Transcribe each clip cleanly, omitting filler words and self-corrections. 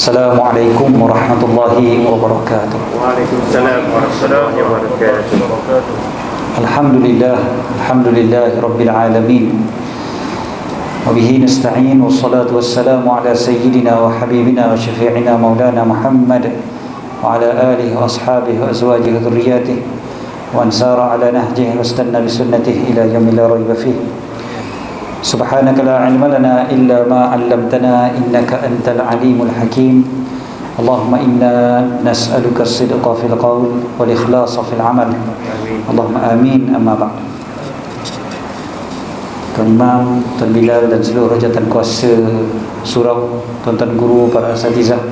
Assalamualaikum warahmatullahi wabarakatuh. Waalaikumsalam warahmatullahi wabarakatuh. Alhamdulillah Rabbil alamin. Wabihi nasta'in wassalatu wassalamu ala sayyidina wa habibina wa syafi'ina maulana Muhammad wa ala alihi wa ashabihi wa azwajihi wa dhurriyyatihi wa ansara ala nahjihi wa istanna bi sunnatihi ila yaumil la raiba fihi. Subhanaka la ilma lana illa ma 'allamtana innaka antal alimul hakim. Allahumma inna nas'aluka as-sidqa fil qawl wal ikhlasa fil amal. Allahumma amin. Amma ba'd. Tuan Imam, Tuan Bilal dan seluruh jawatan kuasa surau, tuan-tuan guru, para asatizah,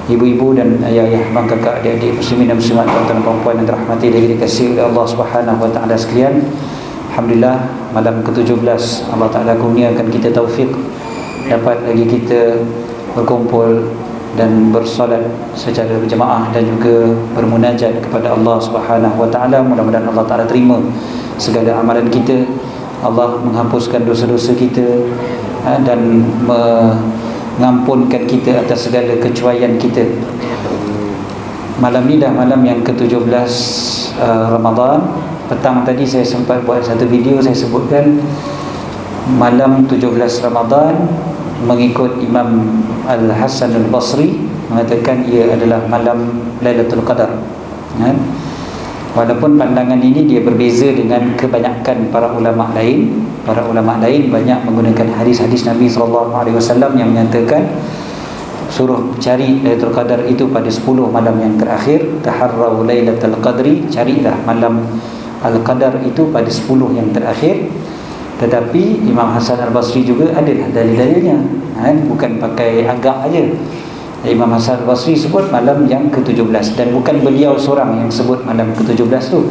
ibu-ibu dan ayah-ayah, abang kakak, adik-adik muslimin dan muslimat, tuan-tuan dan puan-puan yang dirahmati dan dikasihi oleh Allah Subhanahu wa taala sekalian. Alhamdulillah, malam ke-17 Allah Ta'ala kurniakan kita taufik dapat lagi kita berkumpul dan bersolat secara berjemaah dan juga bermunajat kepada Allah Subhanahu wa taala. Mudah-mudahan Allah Ta'ala terima segala amalan kita, Allah menghapuskan dosa-dosa kita dan mengampunkan kita atas segala kecuaian kita. Malam ni dah malam yang ke-17 Ramadan. Petang tadi saya sempat buat satu video, saya sebutkan malam 17 Ramadan mengikut Imam Al-Hasan Al-Basri mengatakan ia adalah malam Lailatul Qadar. Walaupun pandangan ini dia berbeza dengan kebanyakan para ulama lain. Para ulama lain banyak menggunakan hadis-hadis Nabi SAW yang menyatakan suruh cari Lailatul Qadar itu pada 10 malam yang terakhir. Taharrau Lailatul Qadri, carilah malam Al-Qadar itu pada 10 yang terakhir. Tetapi Imam Hasan Al-Basri juga adalah dalil-dalilnya, bukan pakai agak aja. Imam Hasan Al-Basri sebut malam yang ke-17, dan bukan beliau seorang yang sebut malam ke-17 tu.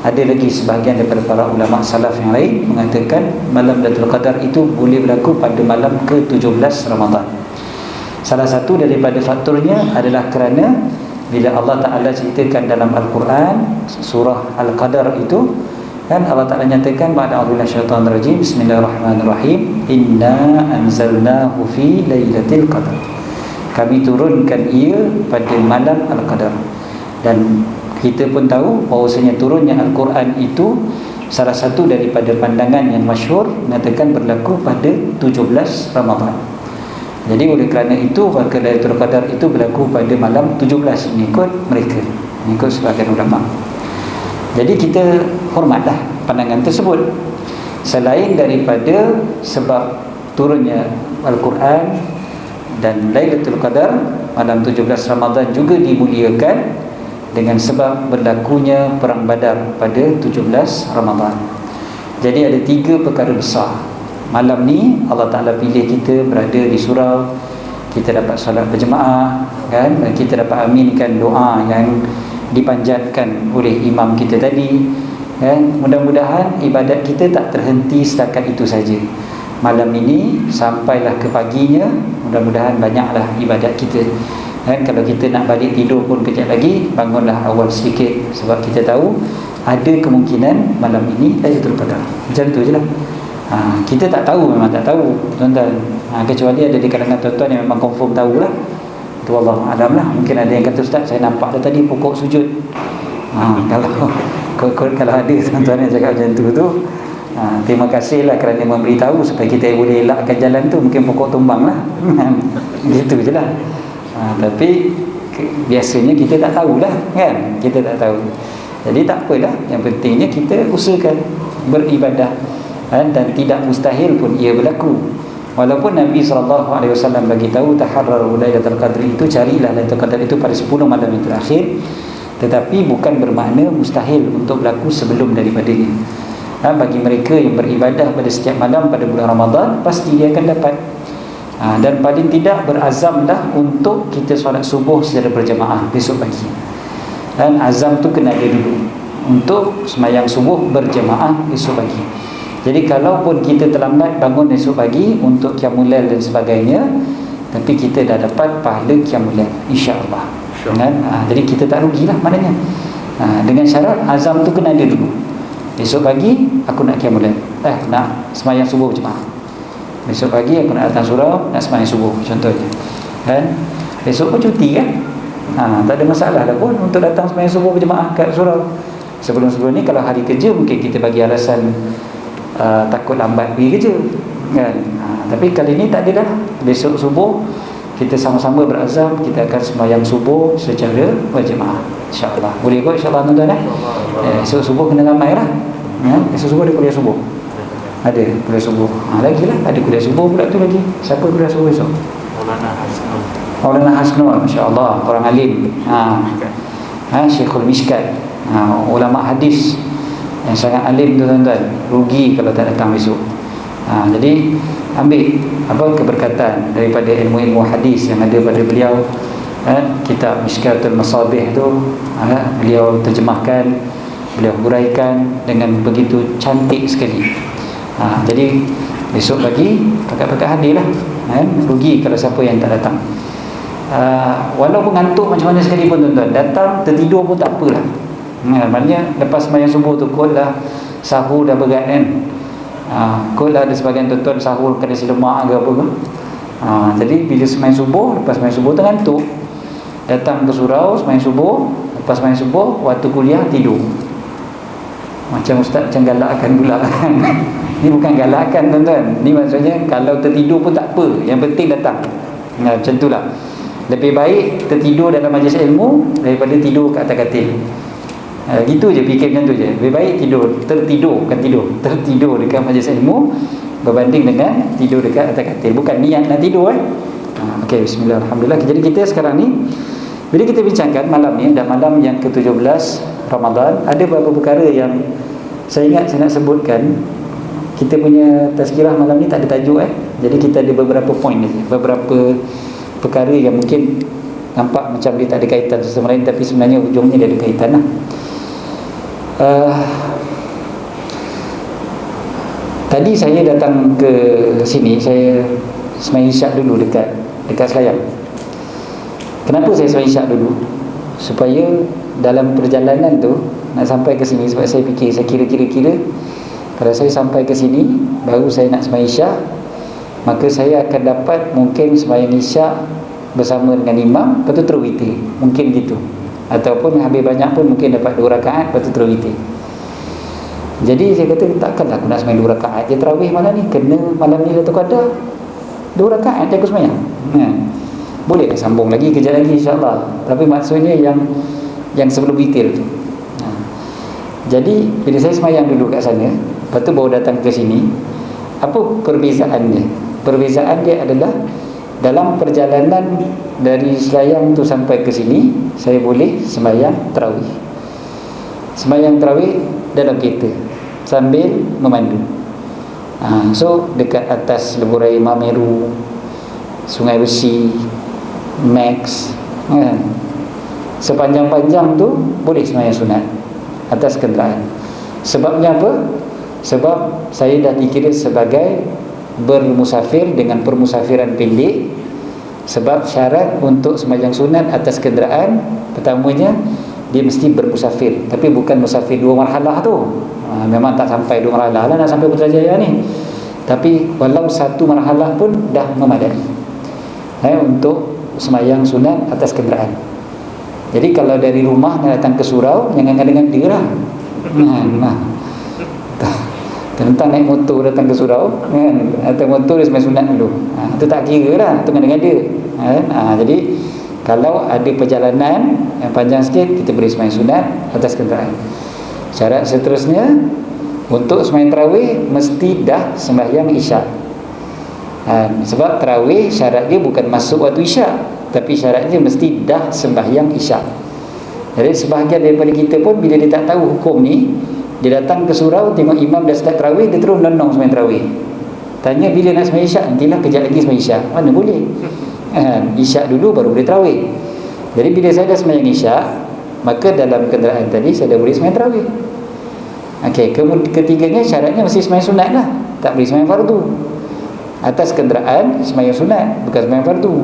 Ada lagi sebahagian daripada para ulama salaf yang lain mengatakan malam Lailatul Qadar itu boleh berlaku pada malam ke-17 Ramadan. Salah satu daripada faktornya adalah kerana bila Allah Ta'ala ceritakan dalam Al-Quran surah Al-Qadar itu, kan Allah Ta'ala nyatakan ba'da'udzubillahi minasyaitanir rajim, bismillahirrahmanirrahim, inna anzalnahu fi lailatul qadar, kami turunkan ia pada malam Al-Qadar. Dan kita pun tahu bahawasanya turunnya Al-Quran itu salah satu daripada pandangan yang masyhur mengatakan berlaku pada 17 Ramadan. Jadi oleh kerana itu maka Lailatul Qadar itu berlaku pada malam 17 mengikut mereka, mengikut sebahagian ulama. Jadi kita hormatlah pandangan tersebut. Selain daripada sebab turunnya Al-Quran dan Lailatul Qadar malam 17 Ramadan juga dimuliakan dengan sebab berlakunya perang Badar pada 17 Ramadan. Jadi ada 3 perkara besar. Malam ni Allah Ta'ala pilih kita berada di surau, kita dapat solat berjemaah, kan? Dan kita dapat aminkan doa yang dipanjatkan oleh imam kita tadi, kan? Mudah-mudahan ibadat kita tak terhenti setakat itu saja. Malam ini sampailah ke paginya, mudah-mudahan banyaklah ibadat kita, kan? Kalau kita nak balik tidur pun kejap lagi, bangunlah awal sedikit, sebab kita tahu ada kemungkinan malam ini Lailatul Qadar. Macam tu je lah. Kita tak tahu, memang tak tahu, tuan-tuan. Kecuali ada di kalangan tuan-tuan yang memang confirm tahulah. Itu Allah Alam lah. Mungkin ada yang kata, Ustaz, saya nampak dah tadi pokok sujud. Kalau ada tuan-tuan yang cakap macam tu, terima kasihlah kerana memberitahu supaya kita boleh elakkan jalan tu. Mungkin pokok tumbang lah. Gitu je lah. Tapi biasanya kita tak tahulah, kan? Kita tak tahu. Jadi tak apalah. Yang pentingnya kita usahakan beribadah, dan tidak mustahil pun ia berlaku. Walaupun Nabi SAW bagi tahu taharraru Lailatul Qadri itu, carilah Lailatul Qadar itu pada 10 malam yang terakhir, tetapi bukan bermakna mustahil untuk berlaku sebelum daripadanya. Bagi mereka yang beribadah pada setiap malam pada bulan Ramadan, pasti dia akan dapat. Dan paling tidak berazamlah untuk kita solat subuh secara berjemaah besok pagi. Dan azam tu kena ada dulu untuk sembahyang subuh berjemaah besok pagi. Jadi kalaupun kita terlambat bangun esok pagi untuk qiyamul lail dan sebagainya, tapi kita dah dapat pahala qiyamul lail, insya-Allah. Kan? Jadi kita tak rugilah maknanya. Dengan syarat azam tu kena ada dulu. Esok pagi aku nak qiyamul lail, nak sembahyang subuh berjemaah. Besok pagi aku nak datang surau, nak sembahyang subuh, contohnya, kan? Esok pun cuti kan, tak ada masalah lah pun untuk datang sembahyang subuh berjemaah kat surau. Sebelum-sebelum ni kalau hari kerja mungkin kita bagi alasan takut lambat pergi kerja kan. Tapi kali ni tak ada dah. Besok subuh kita sama-sama berazam kita akan sembahyang subuh secara berjemaah, insya-Allah. Boleh kot insya-Allah tuan-tuan esok subuh kena ramai lah. Esok subuh ada kuliah subuh. Ada kuliah subuh. Lagi lah ada kuliah subuh pula tu lagi. Siapa kuliah subuh esok? Maulana Hasnul, masya-Allah, orang alim. Syekhul Mishkat. Ulama hadis yang sangat alim tu tuan-tuan. Rugi kalau tak datang besok. Jadi ambil keberkatan daripada ilmu-ilmu hadis yang ada pada beliau. Kitab Mishkatul Masabih tu beliau terjemahkan, beliau huraikan dengan begitu cantik sekali. Jadi besok pagi pakat-pakat hadir lah. Rugi kalau siapa yang tak datang. Walaupun ngantuk macam mana sekalipun tuan-tuan, datang tertidur pun tak apalah. Maknanya lepas sembahyang subuh tu kot lah sahur dah berat kan. Kot lah ada sebagian tuan-tuan sahur kena si lemak ke apa ke. Jadi bila sembahyang subuh, lepas sembahyang subuh tu ngantuk, datang ke surau sembahyang subuh, lepas sembahyang subuh waktu kuliah tidur. Macam ustaz macam galakkan pula. Ni bukan galakkan tuan-tuan. Ni maksudnya kalau tertidur pun tak apa, yang penting datang. Macam itulah. Lebih baik tertidur dalam majlis ilmu daripada tidur kat atas katil. Gitu je, fikir macam tu je. Lebih baik tertidur dekat majlis ilmu berbanding dengan tidur dekat atas katil. Bukan niat nak tidur Okey, bismillah, alhamdulillah. Jadi kita sekarang ni bila kita bincangkan malam ni, dah malam yang ke-17 Ramadan, ada beberapa perkara yang saya ingat saya nak sebutkan. Kita punya tazkirah malam ni tak ada tajuk Jadi kita ada beberapa poin ni, beberapa perkara yang mungkin nampak macam dia tak ada kaitan satu sama lain, tapi sebenarnya ujungnya dia ada kaitan lah. Tadi saya datang ke sini, saya sembahyang isyak dulu dekat Selayang. Kenapa saya sembahyang isyak dulu? Supaya dalam perjalanan tu nak sampai ke sini, sebab saya fikir, saya kira-kira kalau saya sampai ke sini baru saya nak sembahyang isyak, maka saya akan dapat mungkin sembahyang isyak bersama dengan imam, lepas tu terus witir, mungkin gitu. Ataupun habis banyak pun mungkin dapat 2 rakaat, lepas tu terus witir. Jadi saya kata takkanlah aku nak sembahyang 2 rakaat je tarawih malam ni, kena malam ni Lailatul Qadar 2 rakaat je aku sembahyang. Boleh sambung lagi, kejap lagi insya-Allah. Tapi maksudnya yang sebelum witir tu. Jadi bila saya sembahyang dulu kat sana, lepas tu baru datang ke sini, apa perbezaannya? Perbezaan dia adalah dalam perjalanan dari Selayang tu sampai ke sini, saya boleh sembahyang tarawih. Sembahyang tarawih dalam kereta sambil memandu. So dekat atas lebuh raya Mameru, Sungai Besi, Max sepanjang-panjang tu boleh sembahyang sunat atas kenderaan. Sebabnya apa? Sebab saya dah dikira sebagai bermusafir dengan permusafiran pendek. Sebab syarat untuk sembahyang sunat atas kenderaan, pertamanya dia mesti bermusafir, tapi bukan musafir 2 marhalah tu. Memang tak sampai 2 marhalah lah nak sampai Putrajaya ni, tapi walau 1 marhalah pun dah memadai untuk sembahyang sunat atas kenderaan. Jadi kalau dari rumah nak datang ke surau, jangan dengan dia lah. Tentang naik motor datang ke surau atau motor dia sembahyang sunat dulu, itu tak kira lah, tu dengan dia. Jadi kalau ada perjalanan yang panjang sikit, kita boleh sembahyang sunat atas kenderaan. Syarat seterusnya untuk sembahyang tarawih mesti dah sembahyang isyak. Sebab tarawih syarat dia bukan masuk waktu isyak, tapi syaratnya mesti dah sembahyang isyak. Jadi sebahagian daripada kita pun bila dia tak tahu hukum ni, dia datang ke surau, tengok imam dah start tarawih, dia terus nonong sembahyang tarawih. Tanya bila nak sembahyang isyak, nantilah kejap lagi sembahyang isyak. Mana boleh? Isyak dulu baru boleh tarawih. Jadi bila saya dah sembahyang isyak, maka dalam kenderaan tadi saya dah boleh sembahyang tarawih. Ketiganya syaratnya mesti sembahyang sunat lah, tak boleh sembahyang fardu. Atas kenderaan sembahyang sunat, bukan sembahyang fardu.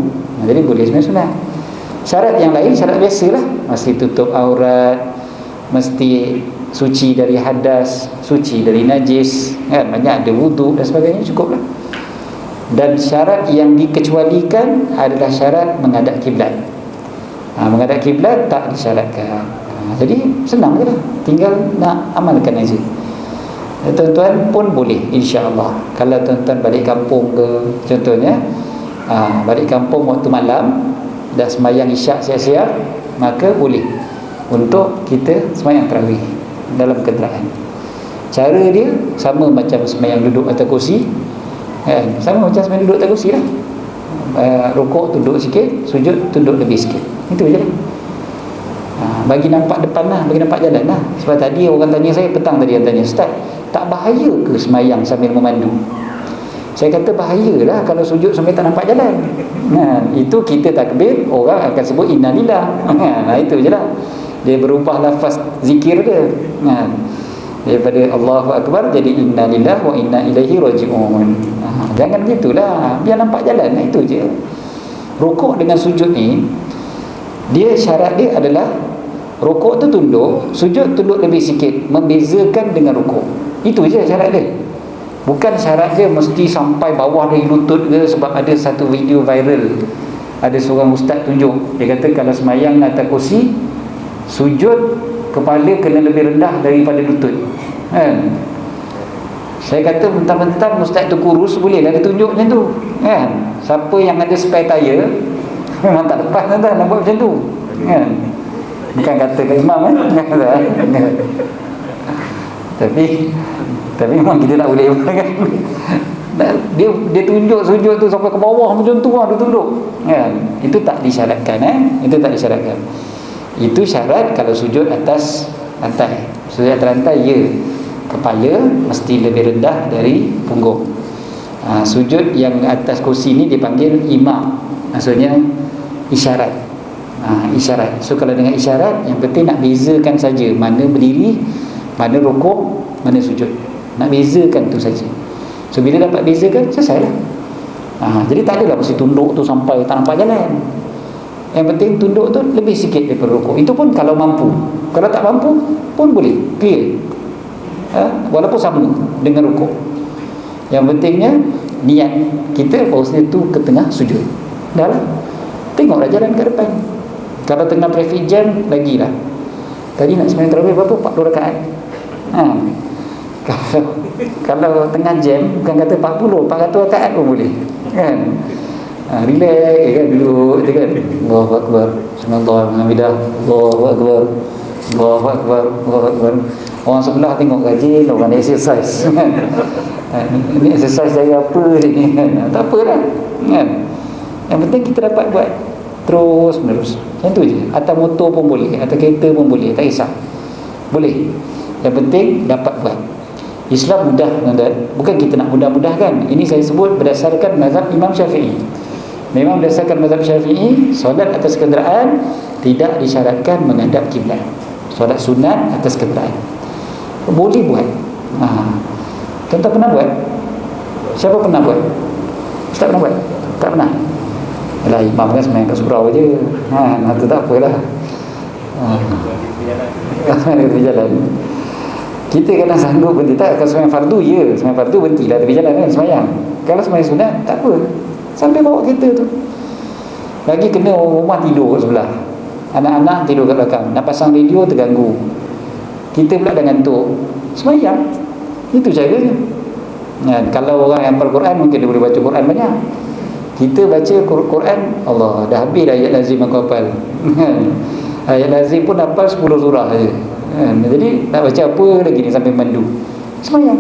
Jadi boleh sembahyang sunat. Syarat yang lain syarat biasalah, mesti tutup aurat, mesti suci dari hadas, suci dari najis, kan? Banyak ada wuduk dan sebagainya, cukup lah. Dan syarat yang dikecualikan adalah syarat menghadap kiblat. Menghadap kiblat tak disyaratkan. Jadi senang je lah, tinggal nak amalkan aja. Tuan-tuan pun boleh, insya-Allah. Kalau tuan-tuan balik kampung ke, contohnya balik kampung waktu malam dah sembahyang isyak siap-siap, maka boleh untuk kita sembahyang tarawih dalam kenderaan. Cara dia sama macam sembahyang duduk atas kursi, kan? Sama macam sembahyang duduk atas kursi lah. Rukuk tunduk sikit, sujud tunduk lebih sikit. Itu je lah. Bagi nampak depan lah, bagi nampak jalan lah. Sebab tadi orang tanya saya, petang tadi yang tanya, Ustaz, tak bahaya ke sembahyang sambil memandu? Saya kata bahayalah kalau sujud sambil tak nampak jalan. Itu kita takbir, orang akan sebut innalillah. Itu je lah. Dia berubah lafaz zikir dia. Daripada Allahu Akbar jadi innalillah wa inna ilaihi raji'un. Jangan gitulah, biar nampak jalan. Itu je. Rukuk dengan sujud ni, dia syarat dia adalah rukuk tu tunduk, sujud tunduk lebih sikit, membezakan dengan rukuk. Itu je syarat dia. Bukan syarat dia mesti sampai bawah dari lutut ke. Sebab ada satu video viral, ada seorang ustaz tunjuk, dia kata kalau semayang atas kursi, sujud kepala kena lebih rendah daripada lutut, kan? Saya kata mentang-mentang ustaz tu kurus, boleh lah dia tunjuk macam tu, kan? Siapa yang ada spare tire memang tak lepas tuan-tuan nak buat macam tu, kan? Bukan kata kat imam, kan? Tapi memang kita tak boleh, kan? Dia tunjuk sujud tu sampai ke bawah macam tu lah, dia tunduk, kan? Itu tak disyaratkan, itu tak disyaratkan. Itu syarat kalau sujud atas lantai. Sujud atas lantai, ya, kepala mesti lebih rendah dari punggung. Sujud yang atas kursi ni dipanggil imam, maksudnya isyarat. Isyarat. So kalau dengan isyarat, yang penting nak bezakan saja mana berdiri, mana rukuk, mana sujud. Nak bezakan tu saja. So bila dapat bezakan, selesailah. Jadi tak adalah mesti tunduk tu sampai tak nampak jalan. Yang penting tunduk tu lebih sikit daripada rukuk. Itu pun kalau mampu. Kalau tak mampu pun boleh, clear. Walaupun sama dengan rukuk. Yang pentingnya niat kita bahawasanya tu ke tengah sujud. Dah lah. Tengoklah jalan ke depan. Kalau tengah traffic jam, lagilah. Tadi nak sembahyang tarawih berapa? 40 rakaat. Kalau tengah jam, bukan kata 40, 400 rakaat pun boleh, kan? Relax, kan, duduk je, kan? Allahu Akbar, Alhamdulillah, Allahu Akbar, Allahu Akbar, Allahu Akbar. Orang sebelah tengok rajin, orang exercise, kan? Ini exercise dari apa ni, kan? Tak apalah, kan? Yang penting kita dapat buat terus menerus. Macam tu je. Atas motor pun boleh, atas kereta pun boleh, tak kisah. Boleh. Yang penting dapat buat. Islam mudah, bukan kita nak mudah-mudahkan. Ini saya sebut berdasarkan mazhab Imam Syafi'i. Memang berdasarkan mazhab Syafi'i, solat atas kenderaan tidak disyaratkan menghadap kiblat. Solat sunat atas kenderaan boleh buat. Tuan-tuan pernah buat? Siapa pernah buat? Ustaz pernah buat? Tak pernah? Yalah, imam kan semayang kat surau je. Itu tak apalah. Tepi jalan. Kita kadang sanggup berhenti. Tak, kalau semayang fardu, ya, semayang fardu berhentilah tepi jalan, kan, semayang. Kalau semayang sunat, tak apa, sampai bawa kereta tu. Lagi kena rumah tidur kat sebelah, anak-anak tidur kat belakang, nak pasang radio terganggu, kita pula dah ngantuk, semayang. Itu caranya. Kalau orang yang Al-Quran, mungkin dia boleh baca Quran banyak. Kita baca Quran, Allah, dah habis dah ayat lazim aku hafal. Ayat lazim pun hafal 10 surah saja. Jadi nak baca apa lagi ni sampai mandu, semayang.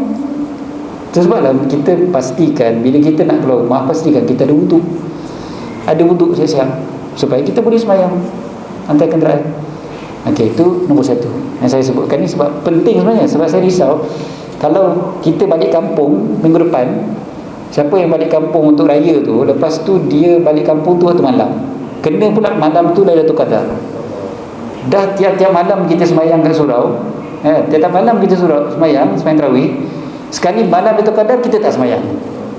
Sebablah kita pastikan bila kita nak keluar rumah, pastikan kita ada wuduk. Ada wuduk siap-siap supaya kita boleh semayang hantar kenderaan. Okey, itu nombor 1 yang saya sebutkan ni sebab penting sebenarnya. Sebab saya risau kalau kita balik kampung minggu depan, siapa yang balik kampung untuk raya tu, lepas tu dia balik kampung tu waktu malam, kena pula malam tu Lailatul Qadar. Dah tiap-tiap malam kita semayang kat surau, tiap-tiap malam kita semayang tarawih. Sekali malam Lailatul Qadar kita tak semayang,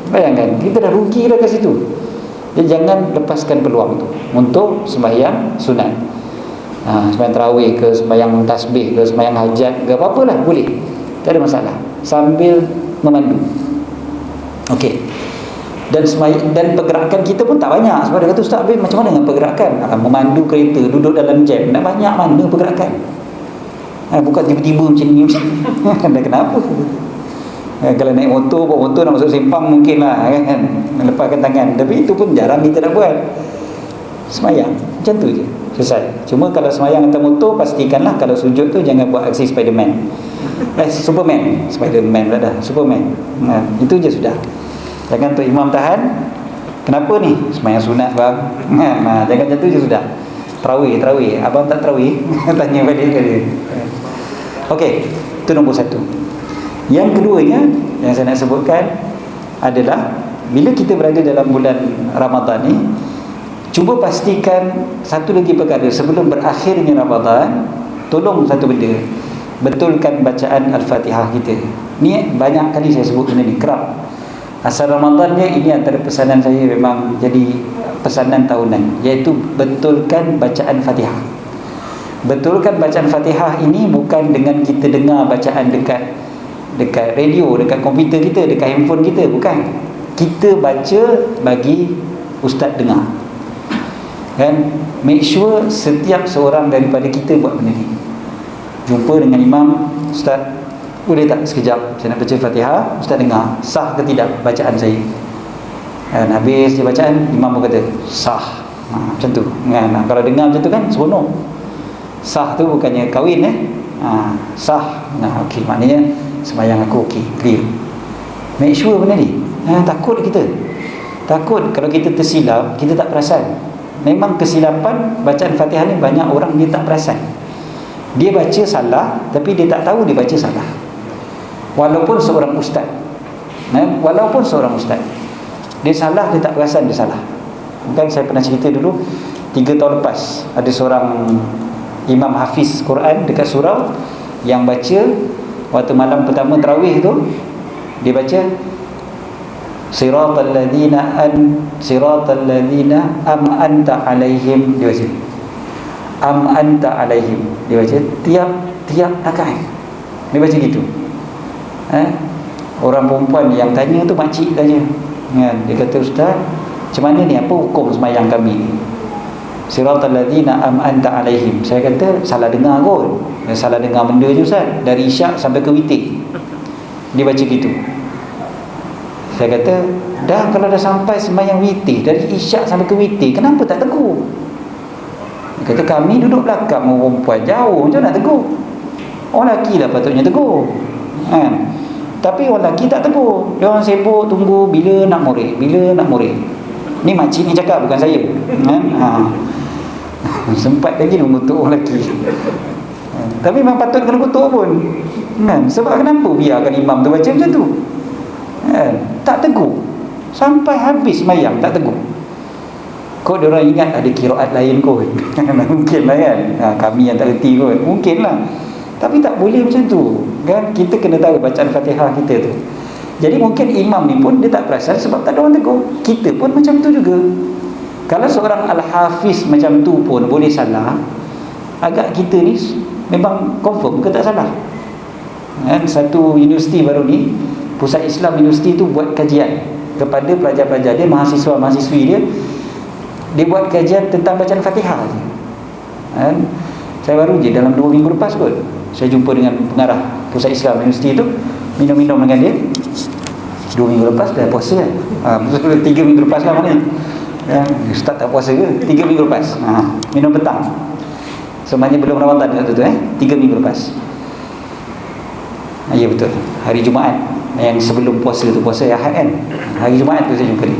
bayangkan, kita dah rugi dah kat situ. Jadi jangan lepaskan peluang tu untuk sembahyang sunat, sembahyang tarawih ke, sembahyang tasbih ke, sembahyang hajat ke, apa-apalah boleh, tak ada masalah, sambil memandu. Okey. dan pergerakan kita pun tak banyak. Sebab dia kata, Ustaz Bin, macam mana dengan pergerakan? Memandu kereta, duduk dalam jam, nak banyak mana pergerakan? Bukan tiba-tiba macam ni. Dah kenapa? Kalau naik motor, bawa motor nak masuk simpang mungkin lah kan, lepaskan tangan. Tapi itu pun jarang kita nak buat. Semayang macam tu je, selesai. Cuma kalau semayang atas motor, pastikanlah kalau sujud tu jangan buat aksi Spiderman. Spiderman pula dah, Superman. Itu je sudah. Jangan tu imam tahan. Kenapa ni? Semayang sunat bang. Jangan macam tu je sudah. Tarawih. Abang tak tarawih? Tanya balik ke dia. Okey, itu nombor satu. Yang keduanya yang saya nak sebutkan adalah bila kita berada dalam bulan Ramadan ni, cuba pastikan satu lagi perkara sebelum berakhirnya Ramadan. Tolong satu benda, betulkan bacaan Al-Fatihah kita. Ni banyak kali saya sebut benda ni, kerap. Asal Ramadan ni, ini antara pesanan saya, memang jadi pesanan tahunan, iaitu betulkan bacaan Fatihah. Betulkan bacaan Fatihah ini bukan dengan kita dengar bacaan dekat radio, dekat komputer kita, dekat handphone kita, bukan. Kita baca bagi ustaz dengar. Kan? Make sure setiap seorang daripada kita buat benda ni. Jumpa dengan imam, ustaz, boleh tak sekejap saya nak baca Fatihah, ustaz dengar sah ke tidak bacaan saya. Dan habis dia bacaan, imam pun kata sah. Macam tu kan? Kalau dengar macam tu kan seronok. Sah tu bukannya kahwin sah. Okey, maknanya sembahyang aku okey, clear. Make sure benda ni. Takut kita. Takut kalau kita tersilap, kita tak perasan. Memang kesilapan bacaan Fatihah ni banyak orang dia tak perasan. Dia baca salah tapi dia tak tahu dia baca salah. Walaupun seorang ustaz, dia salah, dia tak perasan dia salah. Kan saya pernah cerita dulu, 3 tahun lepas ada seorang imam hafiz Quran dekat surau yang baca waktu malam pertama tarawih tu, dia baca siratal ladzina am anta alaihim, dia baca am anta alaihim, dia baca tiap rakaat dia baca gitu. Orang perempuan yang tanya tu makcik tanya kan, dia kata, ustaz macam mana ni, apa hukum sembahyang kami ni? Siratal ladzina am anta alaihim. Saya kata salah dengar kot. Salah dengar benda je ustaz, dari isyak sampai ke witir dia baca gitu. Saya kata, dah kalau dah sampai sembahyang witir, dari isyak sampai ke witir, kenapa tak tegur? Dia kata, kami duduk belakang orang perempuan jauh, macam nak tegur? Orang lelaki lah patutnya tegur kan? Tapi orang lelaki tak tegur. Dia orang sibuk tunggu bila nak murid. Ni makcik ni cakap, bukan saya kan? Sempat lagi mengutuk orang lelaki. Tapi memang patut kena kutuk pun kan? Sebab kenapa biarkan imam tu baca macam tu kan? Tak tegur sampai habis sembahyang, tak tegur. Kau dia orang ingat ada qiraat lain kot. Mungkin lah kan, kami yang tak reti kot, mungkin lah. Tapi tak boleh macam tu kan? Kita kena tahu bacaan Fatihah kita tu. Jadi mungkin imam ni pun dia tak perasan sebab tak ada orang tegur. Kita pun macam tu juga. Kalau seorang al-hafiz macam tu pun boleh salah, agak kita ni memang confirm ke tak salah kan? Satu universiti baru ni, Pusat Islam Universiti tu buat kajian kepada pelajar-pelajar dia, mahasiswa-mahasiswi dia. Dia buat kajian tentang bacaan Fatihah kan? Saya baru je dalam 2 minggu lepas kot, saya jumpa dengan pengarah Pusat Islam Universiti tu, minum-minum dengan dia. 2 minggu lepas dah puasa kan? 3 minggu lepas lah mana ustaz tak puasa ke? 3 minggu lepas minum petang. Sebenarnya belum Ramadan waktu tu 3 minggu lepas. Ya betul, hari Jumaat yang sebelum puasa tu, puasa Ahad kan, hari Jumaat tu saya jumpa dia.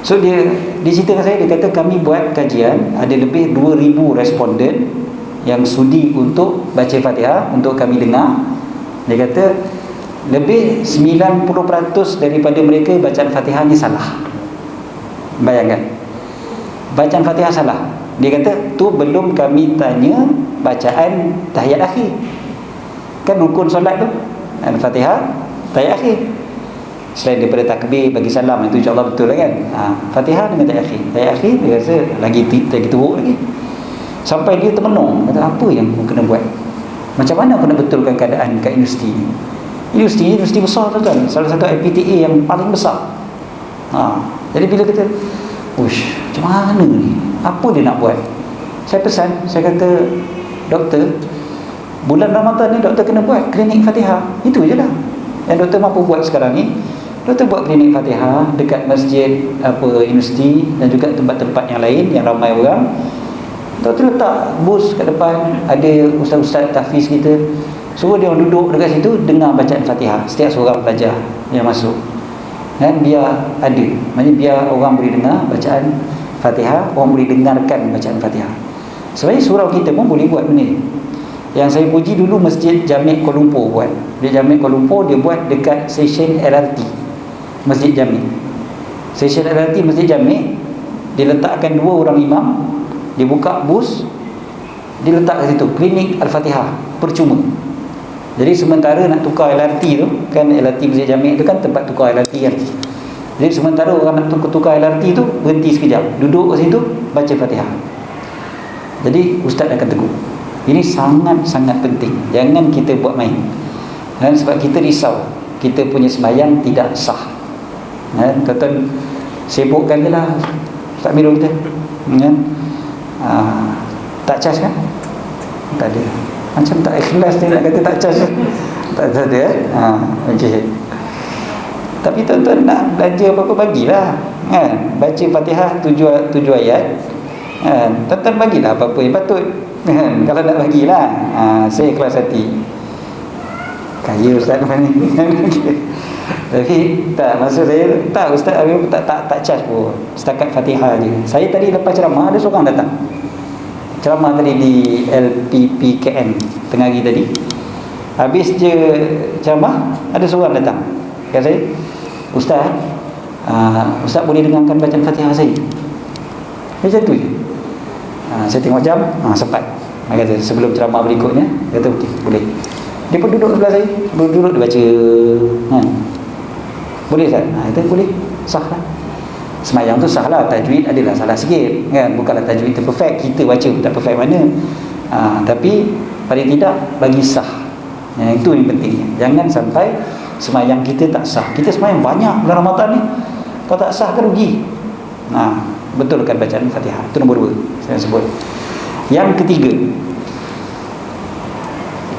So dia ceritakan saya, dia kata kami buat kajian, ada lebih 2,000 responden yang sudi untuk baca Fatihah untuk kami dengar. Dia kata lebih 90% daripada mereka bacaan Fatihah ni salah. Bayangkan, bacaan Fatihah salah. Dia kata tu belum kami tanya bacaan tahiyat akhir. Kan rukun solat tu Al-Fatihah, tahiyat akhir. Selain daripada takbir bagi salam, itu insya-Allah betul lah kan. Fatihah dengan tahiyat akhir. Tahiyat akhir dia rasa lagi teruk lagi. Sampai dia termenung, kata apa yang aku kena buat? Macam mana aku nak betulkan keadaan kat universiti ni? Universiti besar tu kan, salah satu IPTA yang paling besar Jadi bila kita macam mana ni, apa dia nak buat, saya pesan, saya kata, doktor, bulan Ramadan ni doktor kena buat klinik Fatihah. Itu je lah yang doktor mampu buat sekarang ni. Doktor buat klinik Fatihah dekat masjid universiti dan juga tempat-tempat yang lain yang ramai orang. Doktor letak bus kat depan, ada ustaz-ustaz tahfiz kita, suruh dia orang duduk dekat situ dengar bacaan Fatihah setiap seorang pelajar yang masuk. Dan biar ada, maknanya biar orang boleh dengar bacaan Fatihah, orang boleh dengarkan bacaan Fatihah. Sebenarnya surau kita pun boleh buat benda ni. Yang saya puji dulu Masjid Jamek Kuala Lumpur buat. Di Jamek Kuala Lumpur dia buat dekat stesen LRT Masjid Jamek. Stesen LRT Masjid Jamek, dia letakkan 2 orang imam, dia buka bus, dia letak kat situ klinik Al-Fatihah percuma. Jadi sementara nak tukar LRT tu kan, LRT Masjid Jamek tu kan tempat tukar LRT kan. Jadi sementara orang nak tukar LRT tu, berhenti sekejap, duduk kat situ baca Fatihah. Jadi ustaz akan tegur. Ini sangat-sangat penting. Jangan kita buat main. Sebab kita risau kita punya sembahyang tidak sah. Tuan-tuan sibukkan je lah Ustaz Mirul kita. Tak charge kan? Tak ada. Macam tak ikhlas dia nak kata tak charge. Tak ada. Okey. Tapi tuan-tuan nak belajar apa-apa bagilah. Baca Fatihah 7 ayat. Tuan-tuan bagilah apa-apa yang patut. Kalau nak bagilah, saya ikhlas hati. Kaya ustaz ni. Tapi tak, maksud saya tak, ustaz tak charge pun. Setakat Fatihah je. Saya tadi lepas ceramah ada seorang datang. Ceramah tadi di LPPKN tengah hari tadi. Habis je ceramah, ada seorang datang. Kata saya, ustaz, ustaz boleh dengarkan bacaan Fatihah saya? Macam tu je. Saya tengok jam, sempat. Dia kata sebelum ceramah berikutnya, dia kata okey, boleh. Dia pun duduk sebelah saya, duduk dia baca. Boleh tak? Itu boleh, sah lah. Semayang tu sah lah. Tajwid adalah salah sikit kan, bukanlah tajwid tu perfect, kita baca tak perfect mana. Tapi paling tidak bagi sah. Itu yang pentingnya. Jangan sampai semayang kita tak sah. Kita semayang banyak bulan Ramadan ni, kalau tak sah kan rugi. Betulkan bacaan Fatihah. Itu nombor 2 saya sebut. Yang ketiga,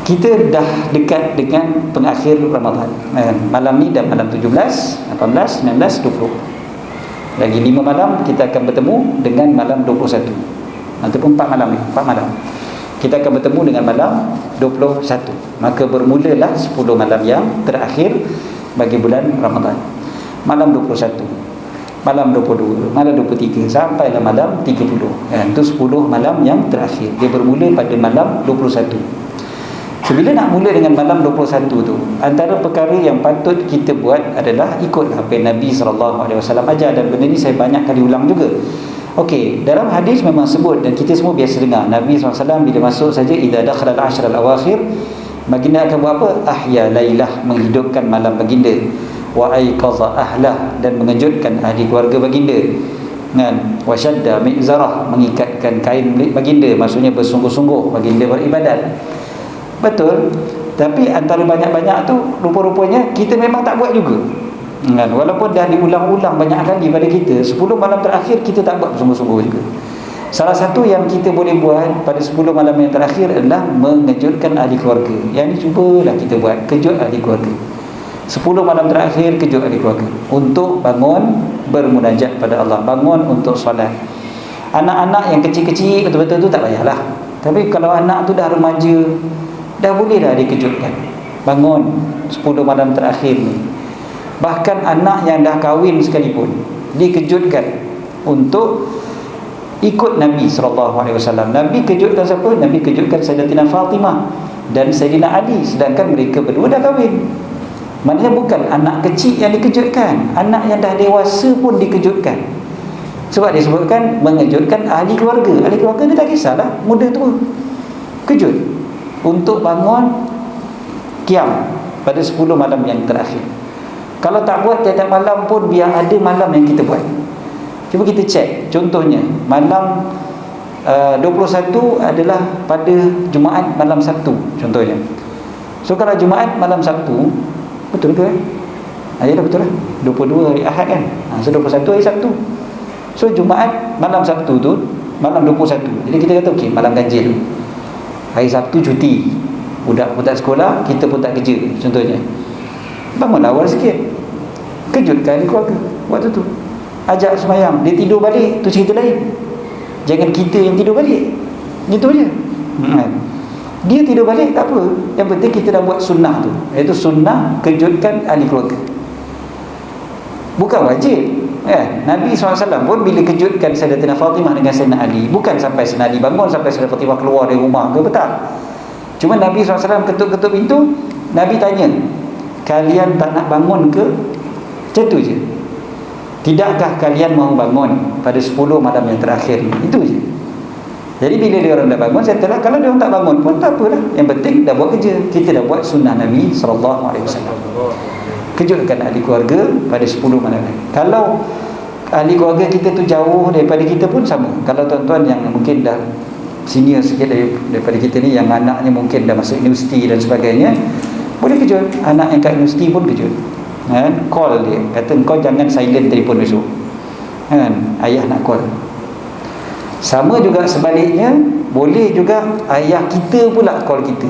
kita dah dekat dengan pengakhir Ramadan. Malam ni dah malam 17, 18, 19, 20. Lagi 5 malam kita akan bertemu dengan malam 21. Ataupun 4 malam ni, 4 malam. Kita akan bertemu dengan malam 21. Maka bermulalah 10 malam yang terakhir bagi bulan Ramadan. Malam 21, malam 22, malam 23 sampailah malam 30. Itu 10 malam yang terakhir. Dia bermula pada malam 21. Bila nak mula dengan malam 21 tu, antara perkara yang patut kita buat adalah ikutlah apa yang Nabi SAW ajar. Dan benda ni saya banyak kali ulang juga. Okey, dalam hadis memang sebut dan kita semua biasa dengar, Nabi SAW bila masuk saja, idza dakhala al-ashr al-awakhir, baginda akan buat apa? Ahya lailah, menghidupkan malam baginda, wa aiqadha ahlah, dan mengejutkan ahli keluarga baginda, kan, wa shadda mi'zarah, mengikatkan kain baginda, maksudnya bersungguh-sungguh baginda beribadat. Betul. Tapi antara banyak-banyak tu, rupa-rupanya kita memang tak buat juga, kan? Walaupun dah diulang-ulang banyak kali pada kita, 10 malam terakhir kita tak buat bersungguh-sungguh juga. Salah satu yang kita boleh buat pada 10 malam yang terakhir adalah mengejutkan ahli keluarga. Yang ni cubalah kita buat, kejut ahli keluarga. 10 malam terakhir kejut ahli keluarga untuk bangun bermunajat pada Allah, bangun untuk solat. Anak-anak yang kecil-kecil betul-betul tu tak payahlah. Tapi kalau anak tu dah remaja, dah boleh dah dikejutkan, bangun 10 malam terakhir ni. Bahkan anak yang dah kahwin sekalipun dikejutkan untuk ikut Nabi SAW. Nabi kejutkan siapa? Nabi kejutkan Sayyidatina Fatimah dan Sayyidina Ali, sedangkan mereka berdua dah kahwin. Maknanya bukan anak kecil yang dikejutkan, anak yang dah dewasa pun dikejutkan. Sebab disebutkan mengejutkan ahli keluarga. Ahli keluarga ni tak kisahlah muda tua, kejut untuk bangun qiyam pada 10 malam yang terakhir. Kalau tak buat tiap-tiap malam pun, biar ada malam yang kita buat. Cuba kita cek. Contohnya malam 21 adalah pada Jumaat malam Sabtu contohnya. So kalau Jumaat malam Sabtu, betul ke? Yalah betul lah, 22 hari Ahad kan. So 21 hari Sabtu. So Jumaat malam Sabtu tu malam 21. Jadi kita kata okey, malam ganjil. Hari Sabtu cuti. Budak sekolah, kita pun tak kerja contohnya. Bangunlah awal sikit. Kejutkan keluarga waktu tu. Ajak semayang, dia tidur balik, tu cerita lain. Jangan kita yang tidur balik. Gitu je. Dia tidur balik tak apa. Yang penting kita dah buat sunnah tu, iaitu sunnah kejutkan ahli keluarga. Bukan wajib kan? Nabi SAW pun bila kejutkan Sayyidatina Fatimah dengan Sayyidina Ali, bukan sampai Sayyidina Ali bangun, sampai Sayyidatina Fatimah keluar dari rumah ke, betul. Cuma Nabi SAW ketuk-ketuk pintu, Nabi tanya, kalian tak nak bangun ke? Macam tu je. Tidakkah kalian mahu bangun pada 10 malam yang terakhir? Itu je. Jadi bila dia orang dah bangun, saya telah, kalau dia orang tak bangun pun tak apalah. Yang penting dah buat kerja. Kita dah buat sunnah Nabi SAW. Kejutkan ahli keluarga pada 10 malam. Kalau ahli keluarga kita tu jauh daripada kita pun sama. Kalau tuan-tuan yang mungkin dah senior sikit daripada kita ni, yang anaknya mungkin dah masuk universiti dan sebagainya, boleh kejut. Anak yang kat universiti pun kejut. Call dia, kata kau jangan silent telefon besok. Ayah nak call. Sama juga sebaliknya, boleh juga ayah kita pula call kita,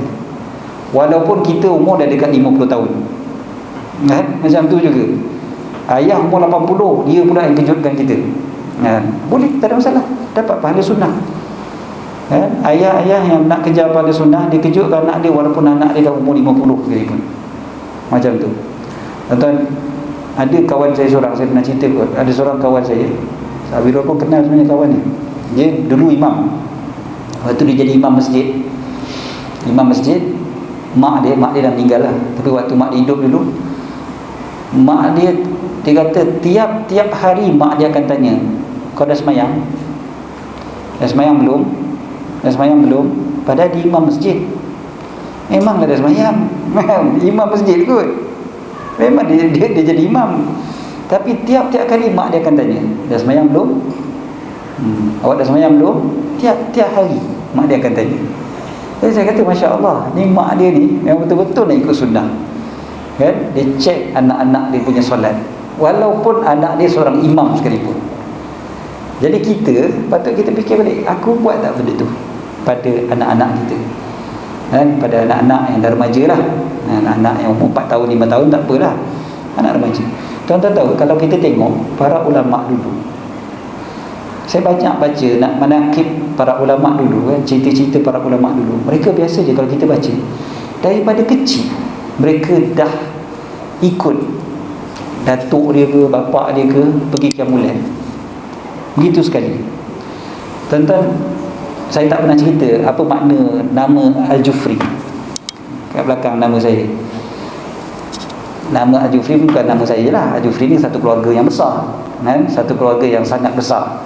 walaupun kita umur dah dekat 50 tahun. Macam tu juga. Ayah umur 80, dia pula yang kejutkan kita. Boleh, tak ada masalah, dapat pahala sunnah. Ayah-ayah yang nak kejar pahala sunnah, dia kejutkan anak dia walaupun anak dia dah umur 50 sekalipun. Macam tu. Tuan-tuan, ada kawan saya seorang, saya pernah cerita kot, ada seorang kawan saya, Abirul pun kenal sebenarnya kawan ni. Dia dulu imam. Waktu dia jadi imam masjid, mak dia dah meninggal lah. Tapi waktu mak dia hidup dulu, mak dia kata tiap hari mak dia akan tanya, kau dah semayang? Dah semayang belum? Dah semayang belum? Padahal dia imam masjid. Memanglah dah semayang. Imam masjid kot. Memang dia jadi imam. Tapi tiap-tiap kali mak dia akan tanya, dah semayang belum? Awak dah semayang belum? Tiap hari mak dia akan tanya. Jadi saya kata, Masya Allah, ni mak dia ni memang betul-betul nak ikut sunnah kan? Dia cek anak-anak dia punya solat, walaupun anak dia seorang imam sekalipun. Jadi kita patut kita fikir balik, aku buat tak benda tu pada anak-anak kita kan? Pada anak-anak yang dah remaja lah. Anak-anak yang umur 4 tahun, 5 tahun tak apalah, anak remaja. Tuan-tuan tahu, kalau kita tengok para ulama dulu, saya banyak baca nak manaqib para ulama dulu kan, cerita-cerita para ulama dulu. Mereka biasa je kalau kita baca, daripada kecil mereka dah ikut datuk dia ke, bapak dia ke pergi qiyamul lail. Begitu sekali. Tuan-tuan, saya tak pernah cerita apa makna nama Al-Jufri kat belakang nama saya. Nama Al-Jufri bukan nama saya je lah. Al-Jufri ni satu keluarga yang besar kan? Satu keluarga yang sangat besar.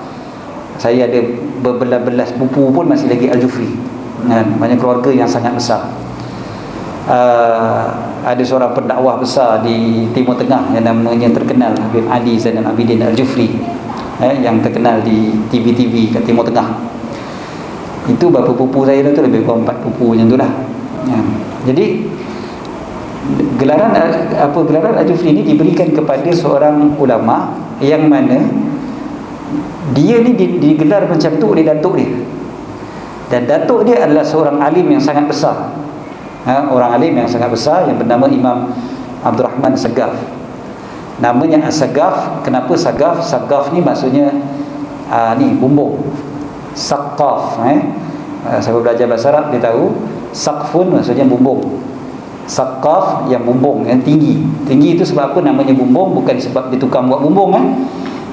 Saya ada berbelas-belas pupu pun masih lagi Al-Jufri kan? Banyak keluarga yang sangat besar. Ada seorang pendakwah besar di Timur Tengah yang namanya terkenal, Habib Ali Zainal Abidin Al-Jufri, yang terkenal di TV-TV kat Timur Tengah. Itu bapa pupu saya tu, lebih kurang 4 pupu macam tu lah. Jadi gelaran Al-Jufri ni diberikan kepada seorang ulama yang mana dia ni digelar macam tu oleh datuk dia. Dan datuk dia adalah seorang alim yang sangat besar. Orang alim yang sangat besar yang bernama Imam Abdul Rahman Sagaf. Namanya As-Sagaf. Kenapa Sagaf? Sagaf ni maksudnya ni bumbung. Saqaf. Siapa belajar bahasa Arab dia tahu saqfun maksudnya bumbung. Saqaf yang bumbung, yang tinggi. Tinggi itu sebab apa namanya bumbung? Bukan sebab dia tukang buat bumbung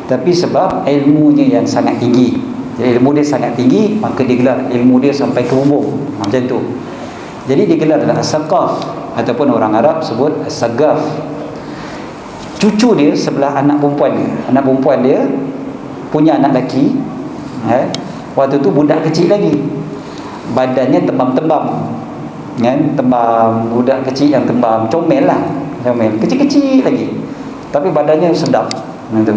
tapi sebab ilmunya yang sangat tinggi. Jadi ilmu dia sangat tinggi, maka dia gelar ilmu dia sampai ke bumbung. Macam tu. Jadi dia gelar adalah As-Saqaf, ataupun orang Arab sebut As-Sagaf. Cucu dia sebelah anak perempuan dia. Anak perempuan dia punya anak lelaki. Waktu tu budak kecil lagi. Badannya tembam-tembam. Kan? Tembam, budak kecil yang tembam, comel lah. Comel, kecil-kecil lagi. Tapi badannya sedap. Macam tu.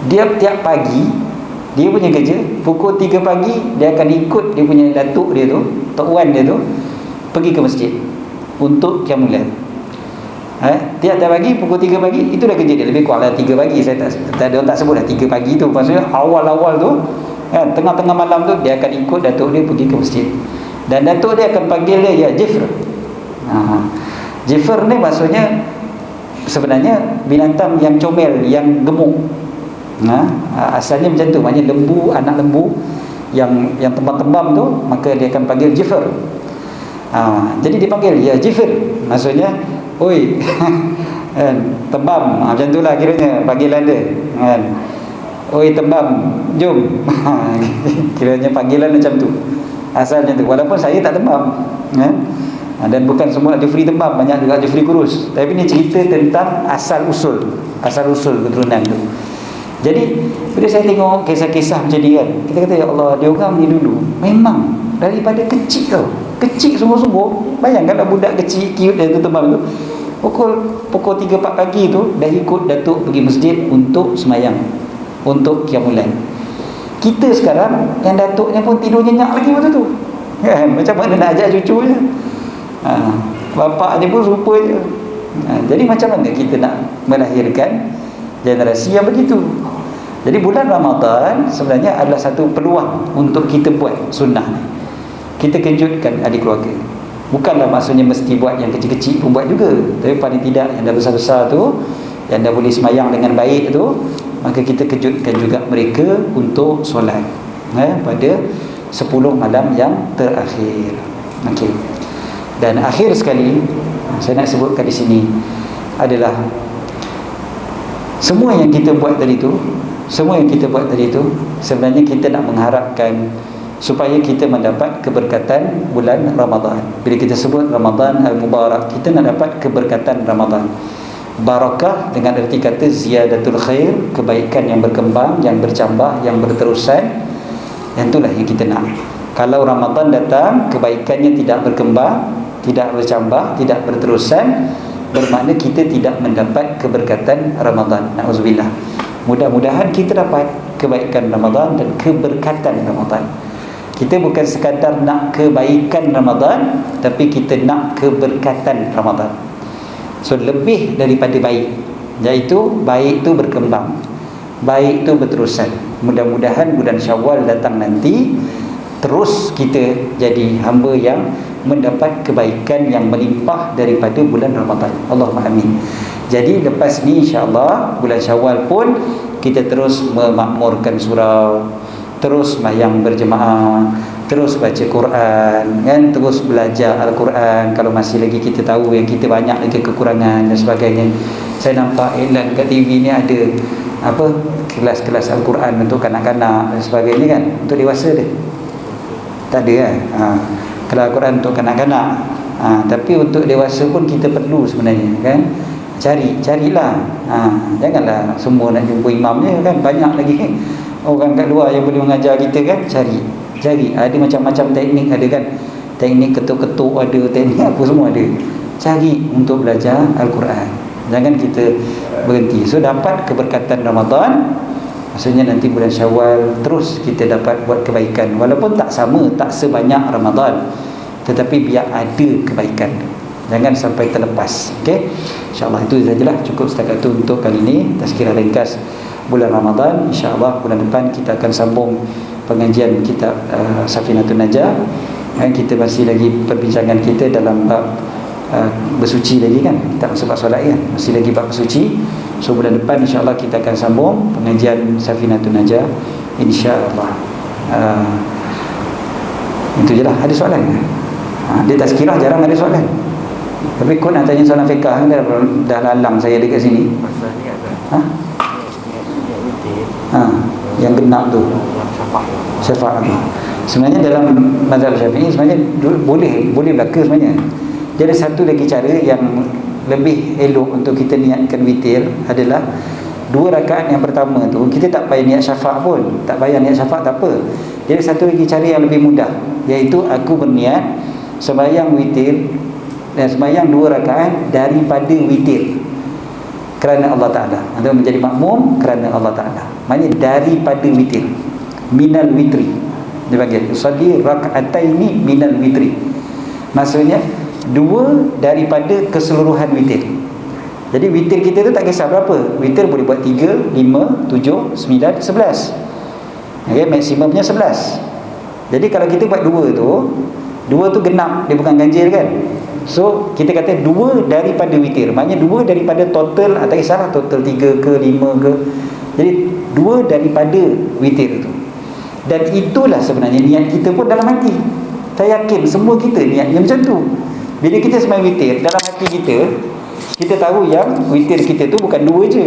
Dia tiap pagi, dia punya kerja, pukul 3 pagi dia akan ikut dia punya datuk dia tu, tok wan dia tu, pergi ke masjid untuk qiyamul lail. Tiap-tiap pagi pukul 3 pagi itu dah kerja dia. Lebih kurang lah 3 pagi. Saya tak sebut dah 3 pagi tu. Maksudnya awal-awal tu kan, tengah-tengah malam tu dia akan ikut datuk dia pergi ke masjid. Dan datuk dia akan panggil dia ya Jifr. Jifr ni maksudnya sebenarnya binatang yang comel, yang gemuk. Asalnya macam tu, maknanya lembu, anak lembu yang tembam-tembam tu, maka dia akan panggil Jifr. Jadi dipanggil ya Jifr, maksudnya oi tembam, macam itulah kiranya panggilan dia kan. Oi tembam, jom. Kiranya panggilan macam tu, asalnya tu. Walaupun saya tak tembam kan, dan bukan semua Jufri tembam, banyak juga Jufri kurus. Tapi ni cerita tentang asal usul keturunan tu. Jadi bila saya tengok kisah-kisah macam ni kan, kita kata ya Allah, dia orang ni dulu memang daripada kecil tau, kecil sungguh-sungguh. Bayangkanlah budak kecil cute dia tu tembam tu, pukul 3-4 pagi tu dah ikut datuk pergi masjid untuk semayang, untuk qiyamul lail. Kita sekarang yang datuknya pun tidur nyenyak lagi waktu tu kan, macam mana nak ajak cucunya. Bapak dia pun rupa je. Jadi macam mana kita nak melahirkan generasi yang begitu? Jadi bulan Ramadan sebenarnya adalah satu peluang untuk kita buat sunnah ni. Kita kejutkan ahli keluarga. Bukanlah maksudnya mesti buat yang kecil-kecil pun buat juga, tapi paling tidak yang dah besar-besar tu, yang dah boleh semayang dengan baik tu, maka kita kejutkan juga mereka untuk solat pada 10 malam yang terakhir. Okey. Dan akhir sekali saya nak sebutkan di sini adalah semua yang kita buat tadi tu, sebenarnya kita nak mengharapkan supaya kita mendapat keberkatan bulan Ramadan. Bila kita sebut Ramadan al-Mubarak, kita nak dapat keberkatan Ramadan. Barakah dengan erti kata ziyadatul khair, kebaikan yang berkembang, yang bercambah, yang berterusan. Yang itulah yang kita nak. Kalau Ramadan datang, kebaikannya tidak berkembang, tidak bercambah, tidak berterusan, bermakna kita tidak mendapat keberkatan Ramadan. Na'udzubillah. Mudah-mudahan kita dapat kebaikan Ramadan dan keberkatan Ramadan. Kita bukan sekadar nak kebaikan Ramadan, tapi kita nak keberkatan Ramadan. So lebih daripada baik, iaitu baik itu berkembang, baik itu berterusan. Mudah-mudahan bulan Syawal datang nanti, terus kita jadi hamba yang mendapat kebaikan yang melimpah daripada bulan Ramadan. Allahumma amin. Jadi lepas ni insya-Allah bulan Syawal pun kita terus memakmurkan surau, terus sembahyang berjemaah, terus baca Quran kan, terus belajar Al-Quran kalau masih lagi kita tahu yang kita banyak lagi kekurangan dan sebagainya. Saya nampak iklan kat TV ni ada apa, kelas-kelas Al-Quran untuk kanak-kanak dan sebagainya kan. Untuk dewasa dia tak ada kan. Kelas Al-Quran untuk kanak-kanak, tapi untuk dewasa pun kita perlu sebenarnya kan. Carilah, janganlah semua nak jumpa imamnya kan. Banyak lagi orang kat luar yang boleh mengajar kita kan. Cari ada macam-macam teknik, ada kan, teknik ketuk-ketuk ada, teknik apa semua ada. Cari untuk belajar Al-Quran, jangan kita berhenti. So dapat keberkatan Ramadan, maksudnya nanti bulan Syawal terus kita dapat buat kebaikan, walaupun tak sama, tak sebanyak Ramadan, tetapi biar ada kebaikan, jangan sampai terlepas. Okey, insya-Allah itu sajalah, cukup setakat itu untuk kali ini tazkirah ringkas bulan Ramadan. InsyaAllah bulan depan kita akan sambung pengajian kitab Safinatun Najah. Kita masih lagi perbincangan kita dalam bab bersuci lagi kan, kita masuk bab solat kan, masih lagi bab bersuci. So bulan depan insyaAllah kita akan sambung pengajian Safinatun Najah, insyaAllah. Itu je lah. Ada soalan? Dia tazkirah jarang ada soalan, tapi kau nak tanya soalan fiqah dah lalang saya dekat sini. Yang genap tu syafaat tu. Sebenarnya dalam mazhab Syafi'i sebenarnya boleh belaka sebenarnya. Jadi satu lagi cara yang lebih elok untuk kita niatkan witir adalah 2 rakaat yang pertama tu kita tak payah niat syafaat pun, tak payah niat syafaat tak apa. Jadi satu lagi cara yang lebih mudah, iaitu aku berniat sembahyang witir dan sembahyang 2 rakaat daripada witir kerana Allah Ta'ala, atau menjadi makmum kerana Allah Ta'ala. Maksudnya daripada witir, minal witri dia panggil, usalli raka'ataini minal witri, maksudnya 2 daripada keseluruhan witir. Jadi witir kita tu tak kisah berapa. Witir boleh buat 3, 5, 7, 9, 11. Okay, maksimumnya 11. Jadi kalau kita buat 2 tu genap, dia bukan ganjil kan. So kita kata 2 daripada witir. Maknanya 2 daripada total, tak kisahlah total 3 ke 5 ke. Jadi 2 daripada witir tu. Dan itulah sebenarnya niat kita pun dalam hati. Saya yakin semua kita niatnya macam tu. Bila kita sembahyang witir, dalam hati kita tahu yang witir kita tu bukan 2 je.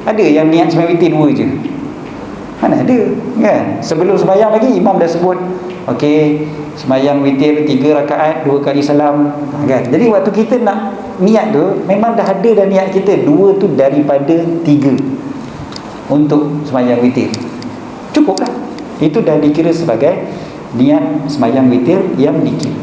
Ada yang niat sembahyang witir 2 je. Mana ada kan? Sebelum sembahyang lagi imam dah sebut, okey, sembahyang witir 3 rakaat 2 kali salam kan. Jadi waktu kita nak niat tu memang dah ada dah niat kita 2 tu daripada 3 untuk sembahyang witir. Cukuplah. Itu dah dikira sebagai niat sembahyang witir yang dikira.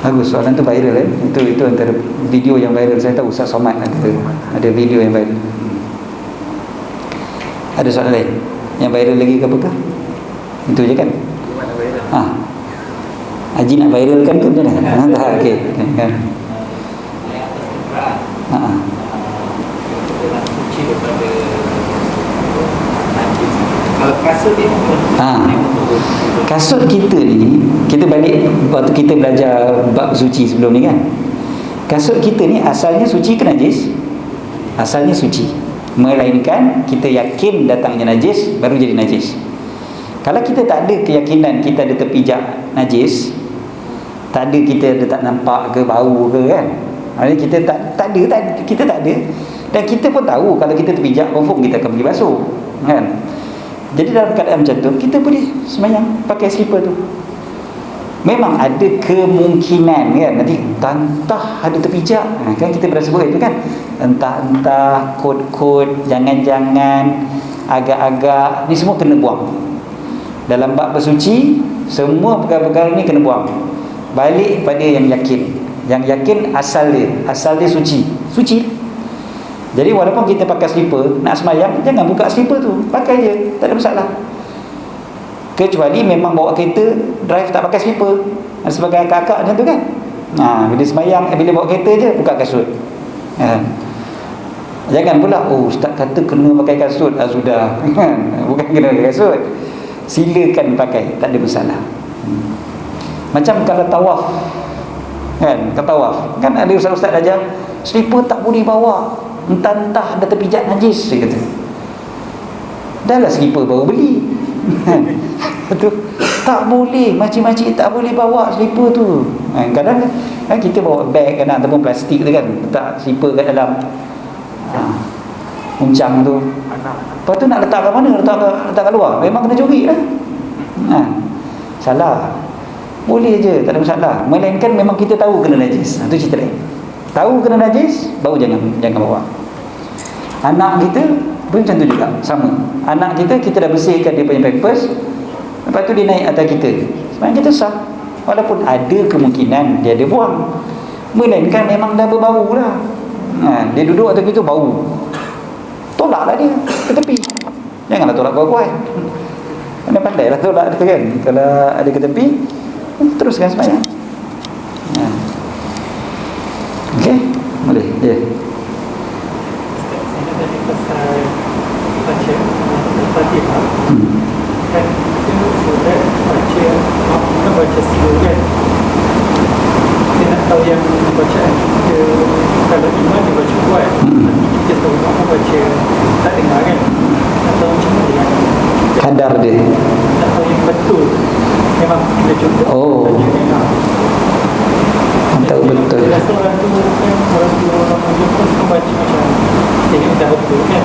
Bagus, soalan tu viral Itu antara video yang viral. Saya tahu Ustaz Somad ada video yang viral. Ada soalan lain yang viral lagi ke apakah? Itu je kan? Haji nak viralkan ke macam mana? Tak, okey kan. Kalau kasut dia kasut kita ni, kita balik waktu kita belajar bab suci sebelum ni kan. Kasut kita ni asalnya suci ke najis? Asalnya suci. Melainkan kita yakin datangnya najis baru jadi najis. Kalau kita tak ada keyakinan kita ada terpijak najis, tak ada, kita ada tak nampak ke bau ke kan, maksudnya kita kita tak ada, dan kita pun tahu kalau kita terpijak confirm kita akan pergi basuh kan. Jadi dalam keadaan macam tu kita boleh sembahyang pakai slipper tu. Memang ada kemungkinan kan nanti entah ada terpijak kan, kita pernah sebut itu kan, entah kod-kod, jangan-jangan, agak-agak, ni semua kena buang. Dalam bab bersuci semua perkara-perkara ni kena buang. Balik pada yang yakin. Yang yakin asal dia suci. Jadi walaupun kita pakai slipper nak sembahyang, jangan buka slipper tu, pakai je, tak ada masalah. Kecuali memang bawa kereta drive tak pakai slipper, sebagai akak-akak macam tu kan. Bila sembahyang, bila bawa kereta je buka kasut. Jangan pula ustaz kata kena pakai kasut. Sudah bukan kena pakai kasut, silakan pakai, tak ada masalah. Macam kalau tawaf kan, kan ada ustaz-ustaz ajar slipper tak boleh bawa, entah ada terpijak najis, dia kata. Dah lah slipper baru beli. Betul. Tak boleh, makcik-makcik tak boleh bawa slipper tu. Kadang kan kita bawa beg kan, ataupun plastik tu kan, letak slipper kat dalam uncang tu. Lepas tu nak letak kat mana? Letak kat luar. Memang kena curi lah. Salah. Boleh je, tak ada masalah. Melainkan memang kita tahu kena najis. Itu cerita lain. Tahu kena najis, baru jangan bawa. Anak kita pun macam tu juga, sama. Anak kita dah bersihkan dia punya pampers, lepas tu dia naik atas kita, sebenarnya kita sah. Walaupun ada kemungkinan dia ada buang, melainkan memang dah berbau lah. Dia duduk atas kita bau, tolaklah dia ke tepi. Janganlah tolak kuat-kuat. Pandai-pandai lah tolak dia kan. Kalau ada ke tepi, teruskan sembahyang. Okey, boleh. Ya. Saya tadi pasal baca Al-Fatihah. Kan kita sudah baca, bukan baca slow kan. Kita nak tahu yang bacaan kita, kalau imam dia baca kuat, nanti kita tahu makna baca tak dengar kan. Nak tahu macam mana yang Kadar dia. nak tahu yang betul. Memang kita cuba baca dengar. Tak betul. Dia rasa orang tu kan, orang jumpa suka baca macam jadi dah betul kan.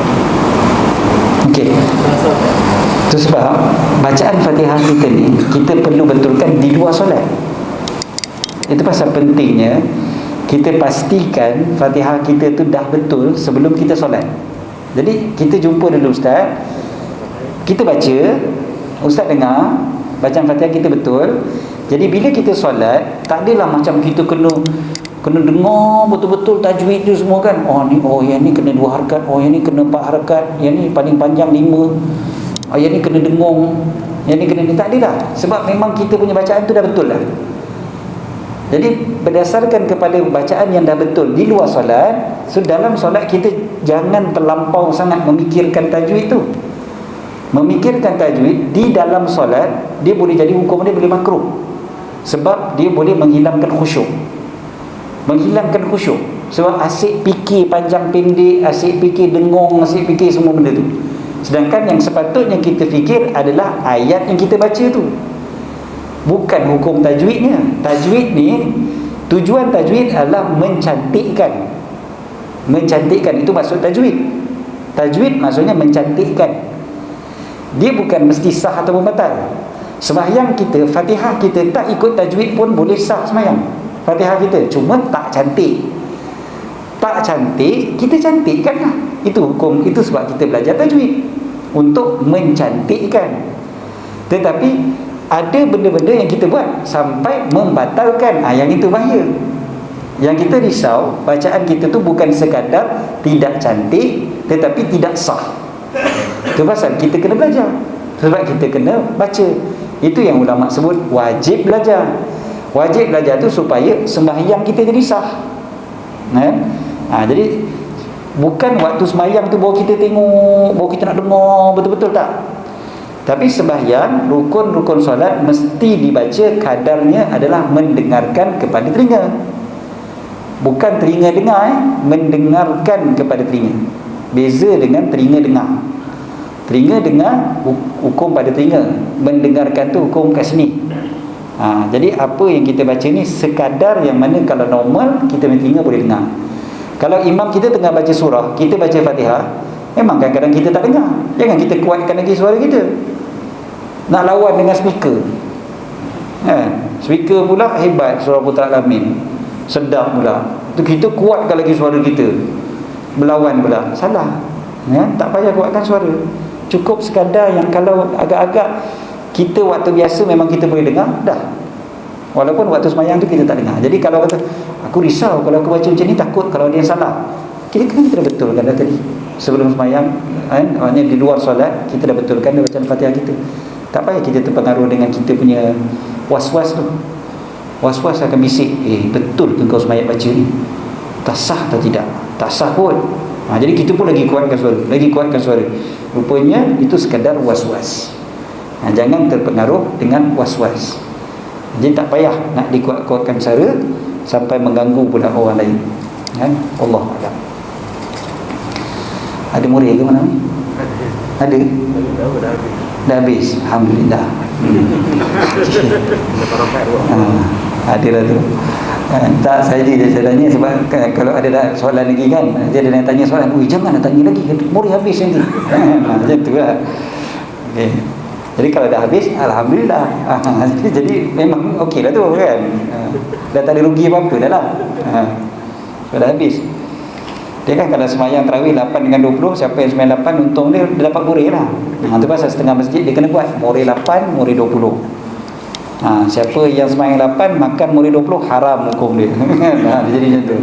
Okey. Itu sebab bacaan Fatihah kita ni kita perlu betulkan di luar solat. Itu pasal pentingnya kita pastikan Fatihah kita tu dah betul sebelum kita solat. Jadi kita jumpa dulu ustaz, kita baca, ustaz dengar bacaan Fatihah kita betul. Jadi bila kita solat, tak adalah macam kita kena dengar betul-betul tajwid tu semua kan. Yang ni kena 2 harakat, yang ni kena 4 harakat, yang ni paling panjang 5, yang ni kena dengung, yang ni kena ni. Tak adalah. Sebab memang kita punya bacaan tu dah betul lah. Jadi berdasarkan kepada bacaan yang dah betul di luar solat, so dalam solat kita jangan terlampau sangat memikirkan tajwid tu. Memikirkan tajwid di dalam solat, dia boleh jadi hukum dia boleh makruh. Sebab dia boleh menghilangkan khusyuk. Menghilangkan khusyuk. Sebab asyik fikir panjang pendek, asyik fikir dengung, asyik fikir semua benda tu. Sedangkan yang sepatutnya kita fikir adalah ayat yang kita baca tu, bukan hukum tajwidnya. Tajwid ni, tujuan tajwid adalah mencantikkan. Mencantikkan, itu maksud tajwid. Tajwid maksudnya mencantikkan. Dia bukan mesti sah atau batal. Sembahyang kita, Fatihah kita tak ikut tajwid pun boleh sah sembahyang. Fatihah kita cuma tak cantik. Tak cantik, kita cantikkanlah. Itu hukum, itu sebab kita belajar tajwid, untuk mencantikkan. Tetapi ada benda-benda yang kita buat sampai membatalkan, yang itu bahaya. Yang kita risau, bacaan kita tu bukan sekadar tidak cantik, tetapi tidak sah. Itu pasal kita kena belajar, sebab kita kena baca. Itu yang ulama sebut wajib belajar. Wajib belajar tu supaya sembahyang kita jadi sah. Jadi bukan waktu sembahyang tu baru kita tengok, baru kita nak dengar betul-betul, tak. Tapi sembahyang, rukun-rukun solat mesti dibaca kadarnya adalah mendengarkan kepada telinga. Bukan telinga dengar, mendengarkan kepada telinga. Beza dengan telinga dengar. Telinga dengar hukum pada telinga, mendengarkan tu hukum kat sini. Jadi apa yang kita baca ni sekadar yang mana kalau normal kita punya telinga boleh dengar. Kalau imam kita tengah baca surah, kita baca Fatihah, memang kadang-kadang kita tak dengar. Jangan kita kuatkan lagi suara kita. Nak lawan dengan speaker. Speaker pula hebat, surah Putra Al-Amin, sedap pula. Tu kita kuatkan lagi suara kita, berlawan pula. Salah. Tak payah kuatkan suara. Cukup sekadar yang kalau agak-agak kita waktu biasa memang kita boleh dengar dah. Walaupun waktu sembahyang tu kita tak dengar. Jadi kalau kata aku risau kalau aku baca macam ni, takut kalau dia salah, kita dah betulkan dah tadi sebelum sembahyang, maknanya di luar solat kita dah betulkan dah bacaan Fatihah kita. Tak payah kita terpengaruh dengan kita punya was-was tu. Was-was akan bisik, betul ke kau sembahyang baca ni, tak sah atau tidak? Tak sah pun. Jadi kita pun lagi kuatkan suara. Rupanya itu sekadar was-was. Jangan terpengaruh dengan was-was. Jadi tak payah nak dikuat-kuatkan suara sampai mengganggu pula orang lain. Allah a'lam. Ada murid ke mana ni? Ada? Dah habis. Alhamdulillah. Adalah tu. Tak, saya tanya sebab kalau ada soalan lagi kan, dia ada yang tanya soalan, jangan nak tanya lagi, murid habis nanti. Macam tu lah. Okay. Jadi kalau dah habis, Alhamdulillah. Jadi memang okey lah tu kan. Dah tak ada rugi apa-apa dah lah. Kalau dah habis. Dia kan kalau semayang tarawih 8 dengan 20, siapa yang semayang 8, untung dia dapat murid lah. Itu pasal setengah masjid dia kena buat murid 8, murid 20. Siapa yang semayang 8 makan murid 20, haram hukum dia. Dia jadi macam tu.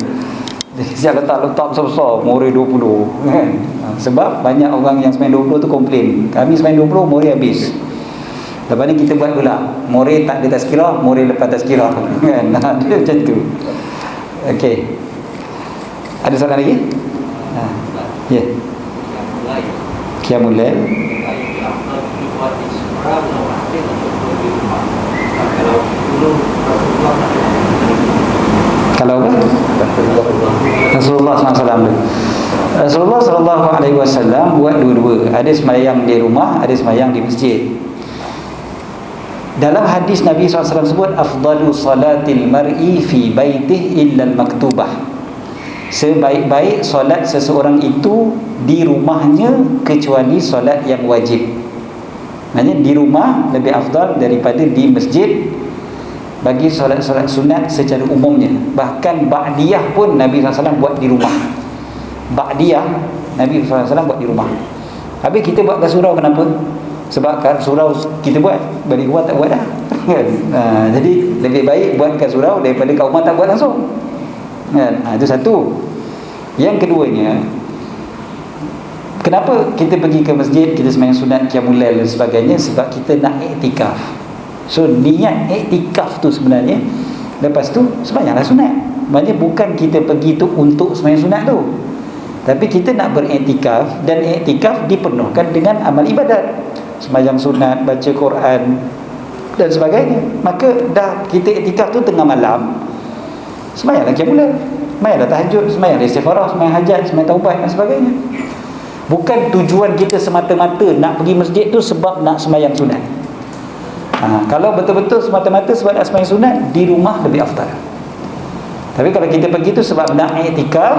Siap letak besar-besar murid 20 kan. Sebab banyak orang yang semayang 20 tu komplain, kami semayang 20 murid habis. Lepas ni kita buat pula murid tak ada tazkirah, murid lepas tazkirah kan. Dia macam tu. Okey. Ada soalan lagi? Ya. Qiyamul Lail. Kalau apa? Rasulullah SAW. Rasulullah SAW buat dua-dua. Ada sembahyang di rumah, ada sembahyang di masjid. Dalam hadis Nabi SAW sebut afdalu salatil mar'i fi baitih illa al-maktubah. Sebaik-baik solat seseorang itu di rumahnya kecuali solat yang wajib. Maksudnya di rumah lebih afdal daripada di masjid bagi solat-solat sunat secara umumnya. Bahkan ba'diyah pun Nabi SAW buat di rumah. Ba'diyah Nabi SAW buat di rumah. Habis kita buat kat surau, kenapa? Sebab kat surau kita buat, balik rumah tak buat dah. Jadi lebih baik buat kat surau daripada kat rumah tak buat langsung. Itu satu. Yang keduanya, kenapa kita pergi ke masjid, kita sembahyang sunat, qiyamul lail dan sebagainya? Sebab kita nak iktikaf. So niat iktikaf tu sebenarnya Lepas tu sembahyanglah sunat. Maksudnya bukan kita pergi tu untuk sembahyang sunat tu, tapi kita nak beriktikaf, dan iktikaf dipenuhkan dengan amal ibadat, sembahyang sunat, baca Quran dan sebagainya. Maka dah kita iktikaf tu tengah malam, sembahyanglah qiyamul, sembahyanglah tahajud, sembahyang istighfarah, sembahyang hajat, sembahyang taubat dan sebagainya. Bukan tujuan kita semata-mata nak pergi masjid tu sebab nak sembahyang sunat. Kalau betul-betul semata-mata sebab nak sembahyang sunat, di rumah lebih afdal. Tapi kalau kita pergi tu sebab nak iktikaf,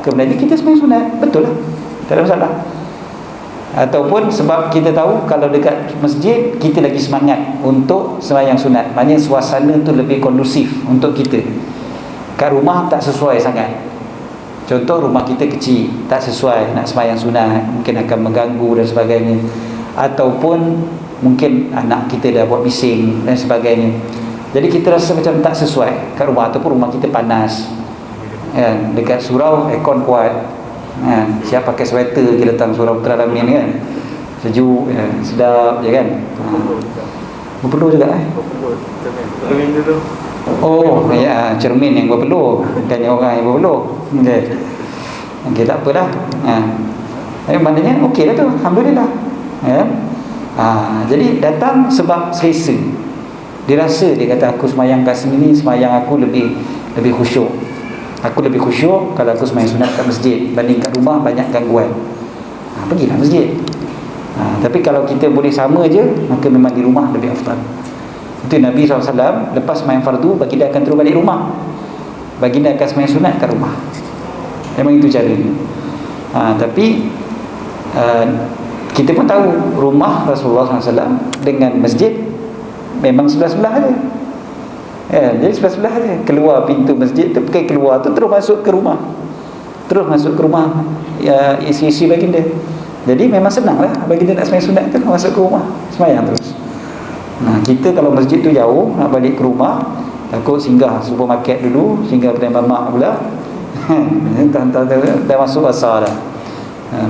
kemudian kita sembahyang sunat, betul lah, tak ada masalah. Ataupun sebab kita tahu kalau dekat masjid kita lagi semangat untuk sembahyang sunat, maknanya suasana tu lebih kondusif untuk kita. Kat rumah tak sesuai sangat. Contoh rumah kita kecil, tak sesuai nak sembahyang sunat, mungkin akan mengganggu dan sebagainya. Ataupun mungkin anak kita dah buat bising dan sebagainya. Jadi kita rasa macam tak sesuai kat rumah, ataupun rumah kita panas, dekat surau aircon kuat, siap pakai sweater kita datang surau Putra Alamin kan, sejuk, sedap je kan. Berpeluh juga Cermin dulu. Oh ya, cermin yang berpeluh, bukannya orang yang berpeluh. Okey, tak apalah. Maknanya okey lah tu, alhamdulillah. Jadi datang sebab selesa. Dia rasa, dia kata aku semayang kat sini, semayang aku lebih khusyuk. Aku lebih khusyuk kalau aku semayang sunat kat masjid banding kat rumah banyak gangguan. Pergilah masjid. Tapi kalau kita boleh sama je, maka memang di rumah lebih afdal. Itu Nabi SAW lepas semayang fardu, baginda akan terus balik rumah, baginda akan semayang sunat kat rumah. Memang itu caranya. Tapi kita pun tahu rumah Rasulullah SAW dengan masjid memang sebelah-sebelah je. Jadi sebelah-sebelah je. Keluar pintu masjid tu, pakai keluar tu terus masuk ke rumah. Terus masuk ke rumah isi-isi baginda. Jadi memang senang lah baginda nak semayang sunat tu, masuk ke rumah, semayang terus. Kita kalau masjid tu jauh, nak balik ke rumah, takut singgah supermarket dulu, singgah kedai mamak pula. Dah masuk asar dah.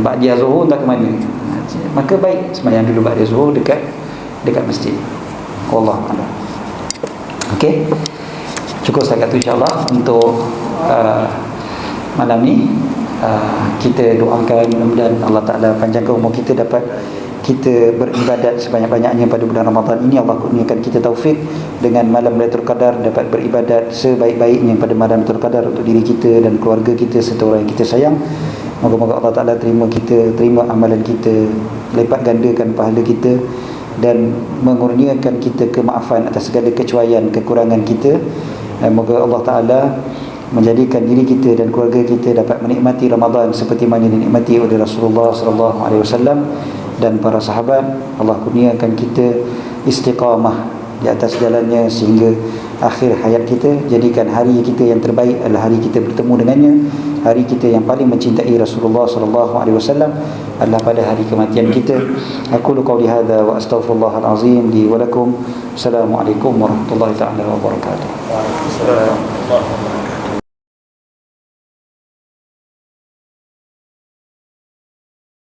Ba'diyah Zuhur entah ke mana. Maka baik semayang dulu ba'diyah Zuhur dekat masjid. Wallah a'lam. Okey. Cukup setakat tu insya-Allah untuk malam ni. Kita doakan mudah-mudahan Allah Ta'ala panjangkan umur kita, dapat kita beribadat sebanyak-banyaknya pada bulan Ramadan ini. Allah kurniakan kita taufik dengan malam Lailatul Qadar, dapat beribadat sebaik-baiknya pada malam Lailatul Qadar untuk diri kita dan keluarga kita serta orang yang kita sayang. Moga-moga Allah Ta'ala terima kita, terima amalan kita, lipat gandakan pahala kita, dan mengurniakan kita kemaafan atas segala kecuaian, kekurangan kita. Dan moga Allah Ta'ala menjadikan diri kita dan keluarga kita dapat menikmati Ramadan seperti mana dinikmati oleh Rasulullah SAW dan para sahabat. Allah kurniakan kita istiqamah di atas jalannya sehingga akhir hayat kita. Jadikan hari kita yang terbaik adalah hari kita bertemu dengannya, hari kita yang paling mencintai Rasulullah SAW adalah pada hari kematian kita. Aku qauli hadza wa astaghfirullahal azim li wa lakum. Assalamualaikum warahmatullahi taala wabarakatuh. Waalaikumsalam.